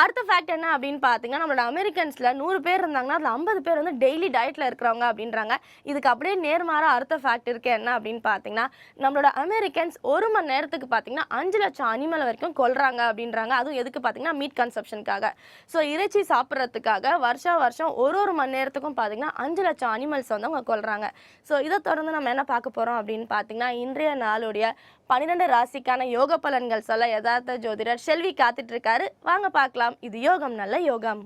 அடுத்த ஃபேக்ட் என்ன அப்படின்னு பார்த்தீங்கன்னா, நம்மளோட அமெரிக்கன்ஸ்ல 100 பேர் இருந்தாங்கன்னா, அதில 50 பேர் வந்து டெய்லி டயட்ல இருக்கிறவங்க அப்படின்றாங்க. இதுக்கு அப்படியே நேர்மாறா அடுத்த ஃபேக்ட் இருக்கு. என்ன அப்படின்னு பார்த்தீங்கன்னா, நம்மளோட அமெரிக்கன்ஸ் 1 மணி நேரத்துக்கு பார்த்தீங்கன்னா, 5 லட்சம் அனிமல் வரைக்கும் கொல்றாங்க அப்படின்றாங்க. அதுவும் எதுக்கு பார்த்தீங்கன்னா, மீட் கன்சப்ஷனுக்காக. ஸோ இறைச்சி சாப்பிட்றதுக்காக வருஷம் ஒரு மணி நேரத்துக்கும் பார்த்தீங்கன்னா, 5 லட்சம் அனிமல்ஸ் வந்து அவங்க கொல்றாங்க. ஸோ இத தொடர்ந்து நம்ம என்ன பார்க்க போறோம் அப்படின்னு பார்த்தீங்கன்னா, இன்றைய நாளுடைய 12 ராசிக்கான யோக பலன்கள் சொல்ல யதார்த்த ஜோதிடர் செல்வி காத்துட்டு இருக்காரு. வாங்க பார்க்கலாம். இது யோகம் நல்ல யோகம்.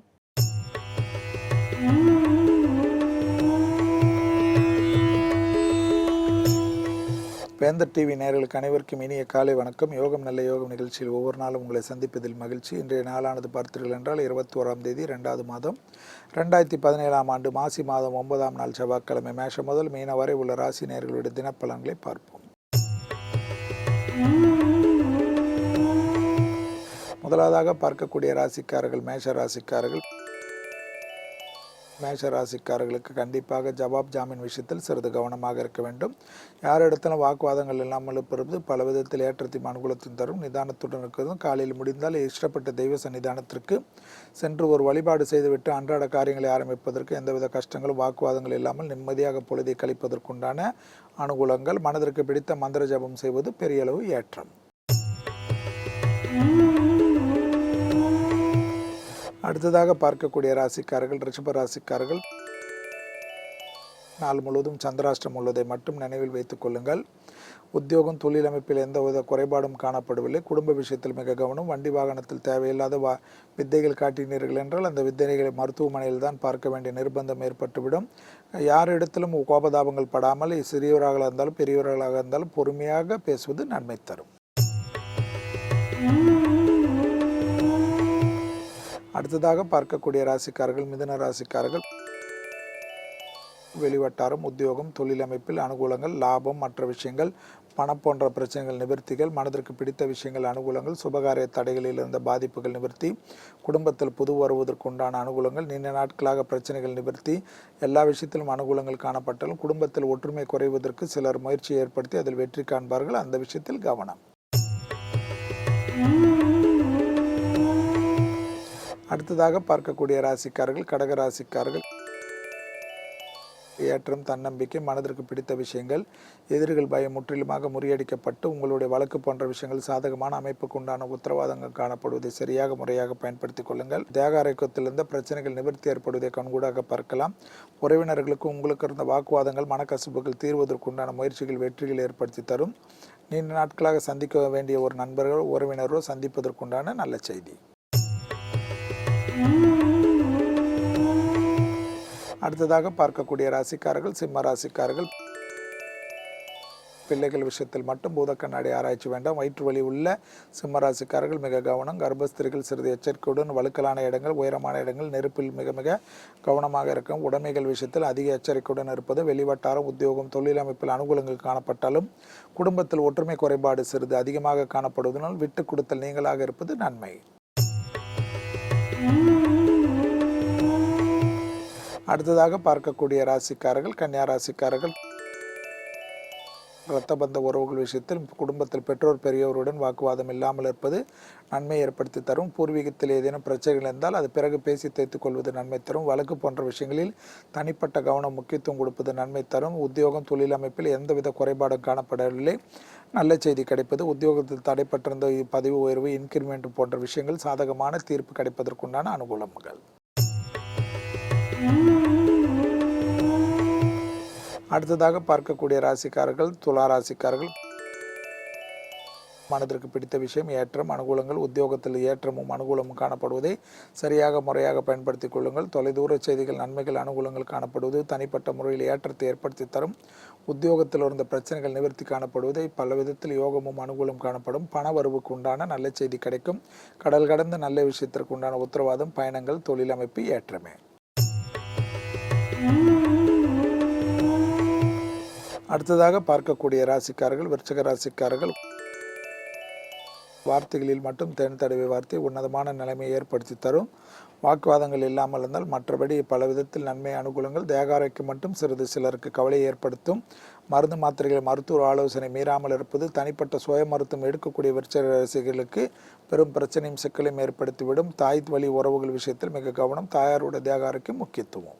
வேந்தர் டிவி நேயர்களுக்கு அனைவருக்கும் இனிய காலை வணக்கம். யோகம் நல்ல யோகம் நிகழ்ச்சியில் ஒவ்வொரு நாளும் உங்களை சந்திப்பதில் மகிழ்ச்சி. இன்றைய நாளானது பார்த்தீர்கள் என்றால் 21ஆம் தேதி 2வது மாதம் 2017ஆம் ஆண்டு மாசி மாதம் 9ஆம் நாள் செவ்வாய்க்கிழமை. மேஷம் முதல் மீன வரை உள்ள ராசி நேயர்களுடைய தினப்பலன்களை பார்ப்போம். முதலாவதாக பார்க்கக்கூடிய ராசிக்காரர்கள் மேஷ ராசிக்காரர்கள். மேஷ ராசிக்காரர்களுக்கு கண்டிப்பாக ஜவாப் ஜாமீன் விஷயத்தில் சிறிது கவனமாக இருக்க வேண்டும். யாரிடத்திலும் வாக்குவாதங்கள் இல்லாமல் இருப்பது பல விதத்தில் ஏற்றத்தையும் அனுகூலத்தையும் தரும். நிதானத்துடன் இருக்கிறதும் காலையில் முடிந்தால் இஷ்டப்பட்ட தெய்வ சன்னிதானத்திற்கு சென்று ஒரு வழிபாடு செய்துவிட்டு அன்றாட காரியங்களை ஆரம்பிப்பதற்கு எந்தவித கஷ்டங்களும் வாக்குவாதங்கள் இல்லாமல் நிம்மதியாக பொழுதை கழிப்பதற்குண்டான அனுகூலங்கள். மனதிற்கு பிடித்த மந்திர ஜபம் செய்வது பெரிய அளவு ஏற்றம். அடுத்ததாக பார்க்கக்கூடிய ராசிக்காரர்கள் ரிஷப ராசிக்காரர்கள். நாள் முழுவதும் சந்திராஷ்டிரம் உள்ளதை மட்டும் நினைவில் வைத்துக் கொள்ளுங்கள். உத்தியோகம் தொழில் அமைப்பில் எந்தவித குறைபாடும் காணப்படவில்லை. குடும்ப விஷயத்தில் மிக கவனம். வண்டி வாகனத்தில் தேவையில்லாத வித்தைகள் காட்டினீர்கள் என்றால் அந்த வித்தைகளை மருத்துவமனையில் தான் பார்க்க வேண்டிய நிர்பந்தம் ஏற்பட்டுவிடும். யாரிடத்திலும் கோபதாபங்கள் படாமல் சிறியவராக இருந்தாலும் பெரியவர்களாக இருந்தாலும் பொறுமையாக பேசுவது நன்மை தரும். அடுத்ததாக பார்க்கக்கூடிய ராசிக்காரர்கள் மிதுன ராசிக்காரர்கள். வெளிவட்டாரம் உத்தியோகம் தொழில் அமைப்பில் அனுகூலங்கள், லாபம், மற்ற விஷயங்கள், பணம் போன்ற பிரச்சனைகள் நிவர்த்திகள், மனதிற்கு பிடித்த விஷயங்கள் அனுகூலங்கள், சுபகாரிய தடைகளில் இருந்த பாதிப்புகள் நிவர்த்தி, குடும்பத்தில் புது வருவதற்கு உண்டான அனுகூலங்கள், நீண்ட நாட்களாக பிரச்சனைகள் நிவர்த்தி, எல்லா விஷயத்திலும் அனுகூலங்கள் காணப்பட்டாலும் குடும்பத்தில் ஒற்றுமை குறைவதற்கு சிலர் முயற்சி ஏற்படுத்தி அதில் வெற்றி காண்பார்கள். அந்த விஷயத்தில் கவனம். அடுத்ததாக பார்க்கக்கூடிய ராசிக்காரர்கள் கடக ராசிக்காரர்கள். ஏற்றம், தன்னம்பிக்கை, மனதிற்கு பிடித்த விஷயங்கள், எதிரிகள் பயம் முற்றிலுமாக முறியடிக்கப்பட்டு உங்களுடைய வழக்கு போன்ற விஷயங்கள் சாதகமான அமைப்புக்கு உண்டான உத்தரவாதங்கள் காணப்படுவதை சரியாக முறையாக பயன்படுத்திக் கொள்ளுங்கள். தேக ஆரோக்கியத்திலிருந்த பிரச்சனைகள் நிவர்த்தி ஏற்படுவதை கண்கூடாக பார்க்கலாம். உறவினர்களுக்கு உங்களுக்கு இருந்த வாக்குவாதங்கள் மனக்கசப்புகள் தீர்வதற்குண்டான முயற்சிகள் வெற்றிகள் ஏற்படுத்தி தரும். நீண்ட நாட்களாக சந்திக்க வேண்டிய ஒரு நண்பர்களோ உறவினரோ சந்திப்பதற்குண்டான நல்ல செய்தி. அடுத்ததாக பார்க்கக்கூடிய ராசிக்காரர்கள் சிம்ம ராசிக்காரர்கள். பிள்ளைகள் விஷயத்தில் மட்டும் பூத கண்ணாடி ஆராய்ச்சி வேண்டாம். வயிற்று வலி உள்ள சிம்ம ராசிக்காரர்கள் மிக கவனம். கர்ப்பஸ்திரிகள் சிறிது எச்சரிக்கையுடன் வழுக்கலான இடங்கள், உயரமான இடங்கள், நெருப்பில் மிக மிக கவனமாக இருக்கும். உடைமைகள் விஷயத்தில் அதிக எச்சரிக்கையுடன் இருப்பது. வெளிவட்டாரம் உத்தியோகம் தொழில் அமைப்பில் அனுகூலங்கள் காணப்பட்டாலும் குடும்பத்தில் ஒற்றுமை குறைபாடு சிறிது அதிகமாக காணப்படுவதனால் விட்டு கொடுத்தல் நீங்களாக இருப்பது நன்மை. அடுத்ததாக பார்க்கக்கூடிய ராசிக்காரர்கள் கன்னியா ராசிக்காரர்கள். இரத்த பந்த உறவுகள் விஷயத்தில் குடும்பத்தில் பெற்றோர் பெரியவருடன் வாக்குவாதம் இல்லாமல் இருப்பது நன்மை ஏற்படுத்தி தரும். பூர்வீகத்தில் ஏதேனும் பிரச்சனைகள் இருந்தால் அது பிறகு பேசி தேய்த்துக் கொள்வது நன்மை தரும். வழக்கு போன்ற விஷயங்களில் தனிப்பட்ட கவனம் முக்கியத்துவம் கொடுப்பது நன்மை தரும். உத்தியோகம் தொழில் அமைப்பில் எந்தவித குறைபாடும் காணப்படவில்லை. நல்ல செய்தி கிடைப்பது. உத்தியோகத்தில் தடைப்பட்டிருந்த பதவி உயர்வு, இன்கிரிமெண்ட் போன்ற விஷயங்கள் சாதகமான தீர்ப்பு கிடைப்பதற்குண்டான அனுகூலங்கள். அடுத்ததாக பார்க்கக்கூடிய ராசிக்காரர்கள் துலா ராசிக்காரர்கள். மனதிற்கு பிடித்த விஷயம் ஏற்றம், அனுகூலங்கள். உத்தியோகத்தில் ஏற்றமும் அனுகூலமும் காணப்படுவதை சரியாக முறையாக பயன்படுத்திக் கொள்ளுங்கள். தொலைதூர செய்திகள், நன்மைகள், அனுகூலங்கள் காணப்படுவது தனிப்பட்ட முறையில் ஏற்றத்தை ஏற்படுத்தி தரும். உத்தியோகத்தில் இருந்த பிரச்சனைகள் நிவர்த்தி காணப்படுவதை பல விதத்தில் யோகமும் அனுகூலம் காணப்படும். பண வரவுக்கு உண்டான நல்ல செய்தி கிடைக்கும். கடல் கடந்த நல்ல விஷயத்திற்கு உண்டான உத்தரவாதம், பயணங்கள், தொழில் அமைப்பு ஏற்றமே. அடுத்ததாக பார்க்கக்கூடிய ராசிக்காரர்கள் விருச்சிக ராசிக்காரர்கள். வார்த்தைகளில் மட்டும் தேன் தடவை வார்த்தை உன்னதமான நிலைமையை ஏற்படுத்தி தரும். வாக்குவாதங்கள் இல்லாமல் இருந்தால் மற்றபடி பல விதத்தில் நன்மை அனுகூலங்கள். தேக ஆரோக்கியம் மட்டும் சிலருக்கு கவலையை ஏற்படுத்தும். மருந்து மாத்திரைகளை மருத்துவ ஆலோசனை மீறாமல் இருப்பது தனிப்பட்ட சுய மருத்துவம் எடுக்கக்கூடிய விருச்சிக பெரும் பிரச்சனையும் சிக்கலையும் ஏற்படுத்திவிடும். தாய் வழி உறவுகள் விஷயத்தில் மிக கவனம். தாயாருடைய தேக ஆரோக்கியம் முக்கியத்துவம்.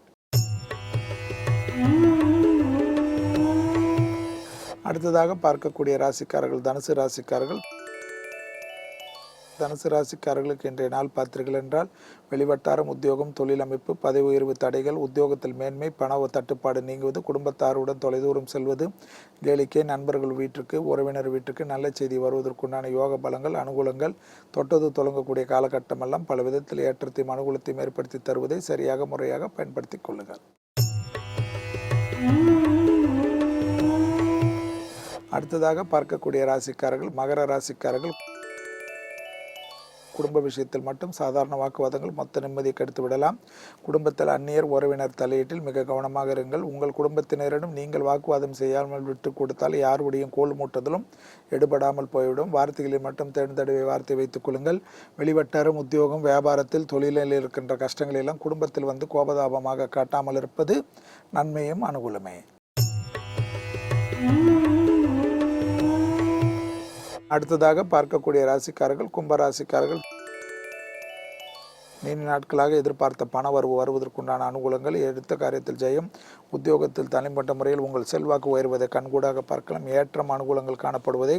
அடுத்ததாக பார்க்கக்கூடிய ராசிக்காரர்கள் தனுசு ராசிக்காரர்கள். தனுசு ராசிக்காரர்களுக்கு இன்றைய நாள் பார்த்தீர்கள் என்றால் வெளிவட்டாரம் உத்தியோகம் தொழில் அமைப்பு பதவி உயர்வு தடைகள் உத்தியோகத்தில் மேன்மை பண தட்டுப்பாடு நீங்குவது குடும்பத்தாருடன் தொலைதூரம் செல்வது கேளிக்கை நண்பர்கள் வீட்டுக்கு உறவினர் வீட்டுக்கு நல்ல செய்தி வருவதற்குண்டான யோக பலங்கள் அனுகூலங்கள் தொட்டது தொடங்கக்கூடிய காலகட்டமெல்லாம் பல விதத்தில் ஏற்றத்தையும் அனுகூலத்தையும் ஏற்படுத்தி தருவதை சரியாக முறையாக பயன்படுத்திக் கொள்ளுங்கள். அடுத்ததாக பார்க்கக்கூடிய ராசிக்காரர்கள் மகர ராசிக்காரர்கள். குடும்ப விஷயத்தில் மட்டும் சாதாரண வாக்குவாதங்கள் மொத்த நிம்மதியை கெடுத்து விடலாம். குடும்பத்தில் அந்நியர் உறவினர் தலையீட்டில் மிக கவனமாக இருங்கள். உங்கள் குடும்பத்தினரிடம் நீங்கள் வாக்குவாதம் செய்யாமல் விட்டு கொடுத்தால் யாருடைய கோல் மூட்டுதலும் எடுபடாமல் போய்விடும். வார்த்தைகளில் மட்டும் தேர்ந்தெடுவை வார்த்தை வைத்துக் கொள்ளுங்கள். வெளிவட்டாரம் உத்தியோகம் வியாபாரத்தில் தொழிலில் இருக்கின்ற கஷ்டங்கள் எல்லாம் குடும்பத்தில் வந்து கோபதாபமாக காட்டாமல் இருப்பது நன்மையும் அனுகூலமே. அடுத்ததாக பார்க்கக்கூடிய ராசிக்காரர்கள் கும்பராசிக்காரர்கள். நீண்ட நாட்களாக எதிர்பார்த்த பண வரவு வருவதற்குண்டான அனுகூலங்கள் எடுத்த காரியத்தில் ஜெயம். உத்தியோகத்தில் தனிப்பட்ட முறையில் உங்கள் செல்வாக்கு உயர்வதை கண்கூடாக பார்க்கலாம். ஏற்றம் அனுகூலங்கள் காணப்படுவதை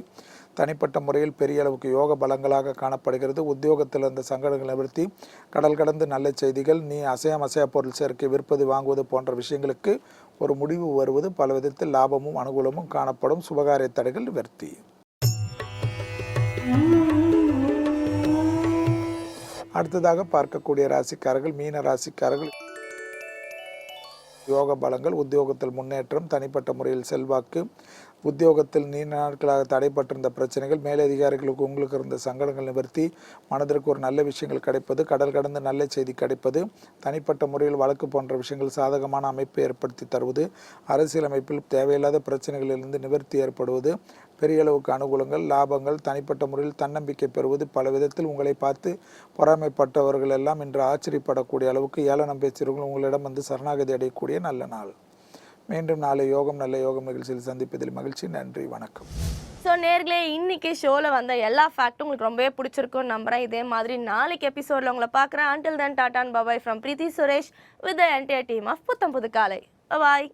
தனிப்பட்ட முறையில் பெரிய அளவுக்கு யோக பலங்களாக காணப்படுகிறது. உத்தியோகத்தில் இருந்த சங்கடங்கள் நிவர்த்தி கடல் கடந்து நல்ல செய்திகள். நீ அசையா பொருள் சேர்க்கை விற்பது வாங்குவது போன்ற விஷயங்களுக்கு ஒரு முடிவு வருவது பல விதத்தில் லாபமும் அனுகூலமும் காணப்படும். சுபகாரிய தடைகள் நிவர்த்தி. அடுத்ததாக பார்க்கக்கூடிய ராசிக்காரர்கள் மீன ராசிக்காரர்கள். யோக பலங்கள் உத்தியோகத்தில் முன்னேற்றம் தனிப்பட்ட முறையில் செல்வாக்கு உத்தியோகத்தில் நீண்ட நாட்களாக தடைப்பட்டிருந்த பிரச்சனைகள் மேலதிகாரிகளுக்கு உங்களுக்கு இருந்த சங்கடங்கள் நிவர்த்தி மனதிற்கு ஒரு நல்ல விஷயங்கள் கிடைப்பது கடல் கடந்து நல்ல செய்தி கிடைப்பது தனிப்பட்ட முறையில் வழக்கு போன்ற விஷயங்கள் சாதகமான அமைப்பை ஏற்படுத்தி தருவது அரசியலமைப்பில் தேவையில்லாத பிரச்சனைகளிலிருந்து நிவர்த்தி ஏற்படுவது பெரிய அளவுக்கு அனுகூலங்கள் லாபங்கள் தனிப்பட்ட முறையில் தன்னம்பிக்கை பெறுவது பல விதத்தில் உங்களை பார்த்து பொறாமைப்பட்டவர்கள் எல்லாம் இன்று ஆச்சரியப்படக்கூடிய அளவுக்கு ஏளனம் பேசுகிறவர்கள் உங்களிடம் வந்து சரணாகதி அடையக்கூடிய நல்ல நாள். மீண்டும் நாளை யோகம் நல்ல யோகம் நிகழ்ச்சியில் சந்திப்பதில் மகிழ்ச்சி. நன்றி, வணக்கம். ஸோ நேர்களே இன்னைக்கு ஷோவில் வந்த எல்லா ஃபேக்ட்டும் உங்களுக்கு ரொம்பவே பிடிச்சிருக்கும்னு நம்புறேன். இதே மாதிரி நாளைக்கு எபிசோடில் உங்களை பார்க்குறேன். Until then, Tata and bye-bye from Preeti Suresh with the entire team of புத்தம் புது காலை. Bye-bye.